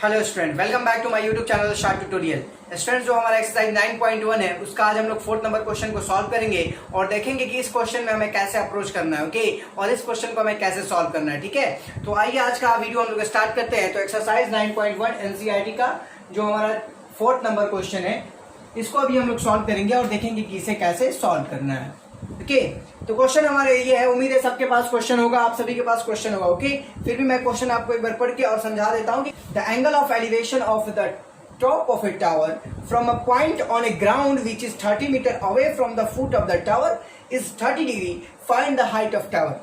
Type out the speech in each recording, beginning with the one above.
Hello student, welcome back to my YouTube channel short tutorial. Students, जो हमारा exercise 9.1 है उसका आज हम लोग 4th नंबर क्वेश्चन को सॉल्व करेंगे और देखेंगे कि इस क्वेश्चन में हमें कैसे अप्रोच करना है, ओके, और इस क्वेश्चन को हमें कैसे सॉल्व करना है। ठीक है, तो आइए आज का वीडियो हम लोग स्टार्ट करते हैं। तो एक्सरसाइज 9.1 एनसीईआरटी का जो हमारा 4th नंबर क्वेश्चन है इसको अभी हम लोग सॉल्व करेंगे और देखेंगे कि इसे कैसे सॉल्व करना है। ओके, तो क्वेश्चन हमारे ये है, उम्मीद है सबके पास क्वेश्चन होगा, आप सभी के पास क्वेश्चन होगा। ओके, फिर भी मैं क्वेश्चन आपको एक बार पढ़ के और समझा देता हूँ कि the angle of elevation of the top of a tower from a point on a ground which is 30 meter away from the foot of the tower is 30 degree. Find the height of tower.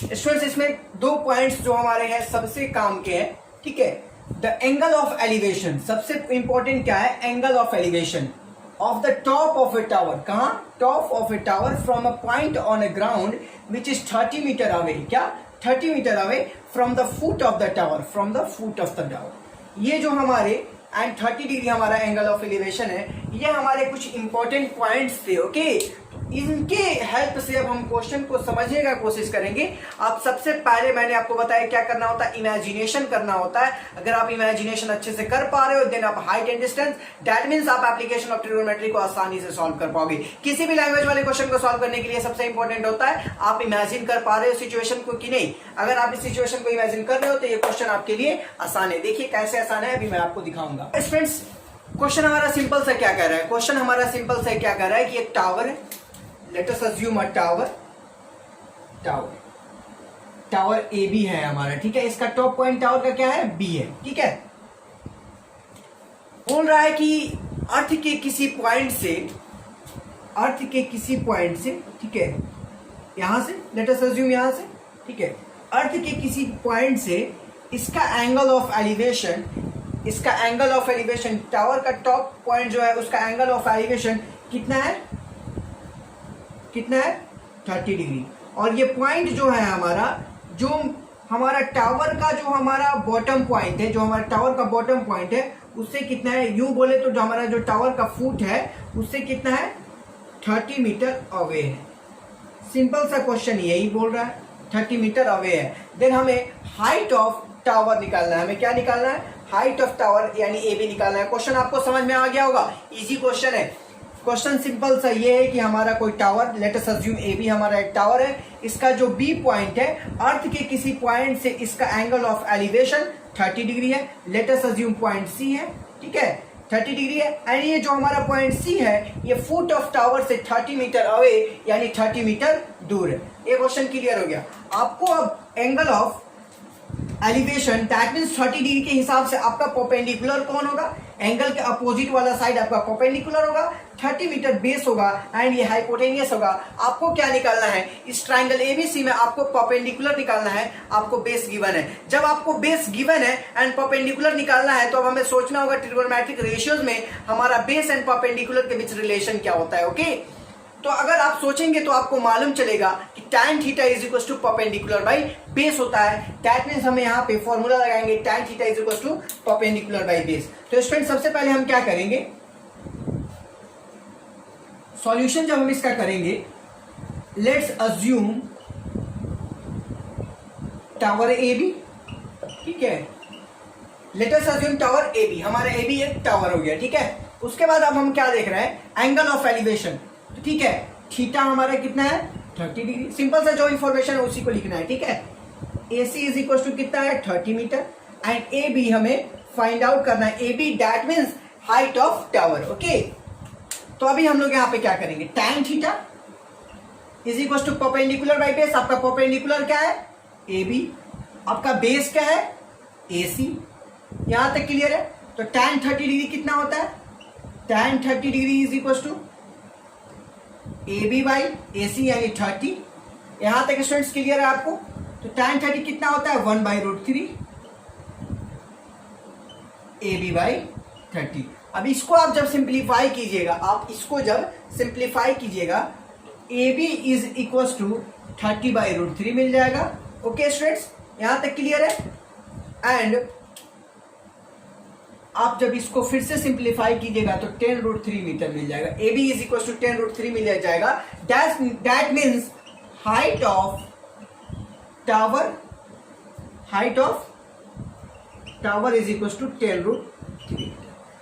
Students, इसमें दो points जो हमारे हैं सबसे काम के हैं। ठीक है, द एंगल ऑफ एलिवेशन, सबसे इंपॉर्टेंट क्या है, angle of elevation of the top of a tower. कहां? Top of a tower from a point on a ground which is 30 metre away. क्या? 30 metre away from the foot of the tower, from the foot of the tower. ये जो हमारे and 30 degree हमारा angle of elevation है, ये हमारे कुछ important points थे। ओके, इनके हेल्प से अब हम क्वेश्चन को समझने का कोशिश करेंगे। आप सबसे पहले मैंने आपको बताया क्या करना होता है, इमेजिनेशन करना होता है। अगर आप इमेजिनेशन अच्छे से कर पा रहे हो देन आप height and distance, that means आप एप्लीकेशन ऑफ ट्रिग्नोमेट्री को आसानी से सॉल्व कर पाओगे। किसी भी लैंग्वेज वाले क्वेश्चन को सॉल्व करने के लिए सबसे इंपॉर्टेंट होता है आप इमेजिन कर पा रहे हो सिचुएशन को कि नहीं। अगर आप इस सिचुएशन को इमेजिन कर रहे हो तो ये क्वेश्चन आपके लिए आसान है। देखिए कैसे आसान है, अभी मैं आपको दिखाऊंगा। स्टूडेंट्स, क्वेश्चन हमारा सिंपल सा क्या कह रहा है, क्वेश्चन हमारा सिंपल सा क्या कह रहा है कि एक टावर है। Let us assume a tower AB है हमारा। ठीक है, इसका टॉप पॉइंट टावर का क्या है, B है। ठीक है, बोल रहा है कि अर्थ के किसी पॉइंट से, ठीक है, यहां से, लेट अस अज्यूम यहां से, ठीक है, अर्थ के किसी पॉइंट से इसका एंगल ऑफ एलिवेशन, टावर का टॉप पॉइंट जो है उसका एंगल ऑफ एलिवेशन कितना है 30 डिग्री। और ये पॉइंट जो है हमारा, जो हमारा टावर का जो हमारा बॉटम पॉइंट है, जो हमारा टावर का बॉटम पॉइंट है उससे कितना है, यूं बोले तो जो हमारा जो टावर का फुट है उससे कितना है 30 मीटर अवे है। सिंपल सा क्वेश्चन यही बोल रहा है, 30 मीटर अवे है। देन हमें हाइट ऑफ टावर निकालना है। हमें क्या निकालना है, हाइट ऑफ टावर यानी AB निकालना है। क्वेश्चन आपको समझ में आ गया होगा, इजी क्वेश्चन है। क्वेश्चन सिंपल सा ये है कि हमारा कोई tower, let us assume AB हमारा एक टावर है, इसका जो B पॉइंट है, अर्थ के किसी पॉइंट से इसका एंगल ऑफ एलिवेशन 30 डिग्री है। Let us assume point C है, ठीक है, 30 डिग्री है। एंड ये जो हमारा पॉइंट C है ये फुट ऑफ टावर से 30 मीटर अवे यानी 30 मीटर दूर है। ये क्वेश्चन क्लियर हो गया आपको। अब angle of elevation that means 30 degree के हिसाब से आपका परपेंडिकुलर कौन होगा, एंगल के अपोजिट वाला साइड आपका परपेंडिकुलर होगा, 30 मीटर बेस होगा एंड ये हाइपोटेनियस होगा। आपको क्या निकालना है, इस ट्राइंगल एबीसी में आपको परपेंडिकुलर निकालना है, आपको बेस गिवन है। जब आपको बेस गिवन है एंड परपेंडिकुलर निकालना है तो अब हमें सोचना होगा ट्रिगोनोमेट्रिक रेशियोज में हमारा बेस एंड परपेंडिकुलर के बीच रिलेशन क्या होता है। ओके, तो अगर आप सोचेंगे तो आपको मालूम चलेगा कि tan theta is equal to perpendicular by base होता है। दैट मींस हमें यहाँ पे फॉर्मूला लगाएंगे tan theta is equal to perpendicular by base. तो स्टूडेंट सबसे पहले हम क्या करेंगे, सॉल्यूशन जब हम इसका करेंगे, लेट्स अज्यूम टावर AB, ठीक है, let us assume tower AB, हमारा AB एक टावर हो गया। ठीक है, उसके बाद अब हम क्या देख रहे हैं, एंगल ऑफ एलिवेशन। तो ठीक है, थीटा हमारा कितना है 30 डिग्री। सिंपल सा जो इंफॉर्मेशन है उसी को लिखना है। ठीक है, AC इज इक्वल टू कितना है 30 मीटर एंड AB हमें फाइंड आउट करना है, AB that means height of tower. Okay, तो अभी हम लोग यहाँ पे क्या करेंगे, tan theta is equal to perpendicular by base. आपका परपेंडिकुलर क्या है AB, आपका बेस क्या है AC। यहां तक क्लियर है। तो tan 30 डिग्री कितना होता है, tan 30 degree is equal to AB by AC यानी 30। यहां तक स्टूडेंट्स क्लियर है आपको। तो tan 30 कितना होता है 1/√3 AB बाई 30। अब इसको आप जब सिंप्लीफाई कीजिएगा, AB इज इक्वल टू 30/√3 मिल जाएगा। ओके स्टूडेंट्स, यहां तक क्लियर है। एंड आप जब इसको फिर से सिंप्लीफाई कीजिएगा तो 10√3 मीटर मिल जाएगा। AB इज इक्वल टू 10√3 मिल जाएगा। That means height of tower, height of tower is equal to 10√3।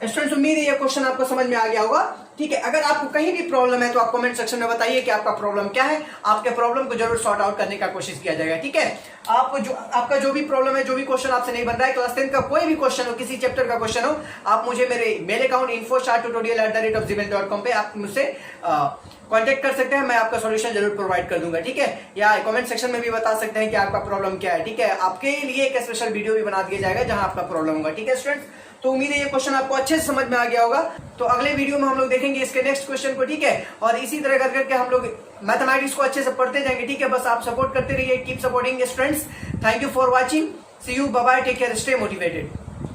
Students उम्मीद है ये क्वेश्चन आपको समझ में आ गया होगा। ठीक है, अगर आपको कहीं भी प्रॉब्लम है तो आप कमेंट सेक्शन में बताइए कि आपका प्रॉब्लम क्या है, आपके प्रॉब्लम को जरूर सॉर्ट आउट करने का कोशिश किया जाएगा। ठीक है, आपका जो भी प्रॉब्लम है, जो भी क्वेश्चन आपसे नहीं बन रहा है, क्लास 10 का कोई भी क्वेश्चन हो, किसी चैप्टर का क्वेश्चन हो, आप मुझे मेरे मेल अकाउंट info@tutorial@gmail.com पे आप मुझसे कांटेक्ट कर सकते हैं, मैं आपका सॉल्यूशन जरूर प्रोवाइड कर दूंगा। ठीक है, या कमेंट सेक्शन में भी बता सकते हैं कि आपका प्रॉब्लम क्या है। ठीक है, आपके लिए एक स्पेशल वीडियो भी बना दिया जाएगा जहां आपका प्रॉब्लम होगा। ठीक है स्टूडेंट्स, तो उम्मीद है ये क्वेश्चन आपको अच्छे से समझ में आ गया होगा। तो अगले वीडियो में हम लोग देखेंगे इसके नेक्स्ट क्वेश्चन को। ठीक है, और इसी तरह करके हम लोग मैथमेटिक्स को अच्छे से पढ़ते जाएंगे। ठीक है, बस आप सपोर्ट करते रहिए, keep supporting students. Thank you for watching, see you, bye bye, take care, stay motivated.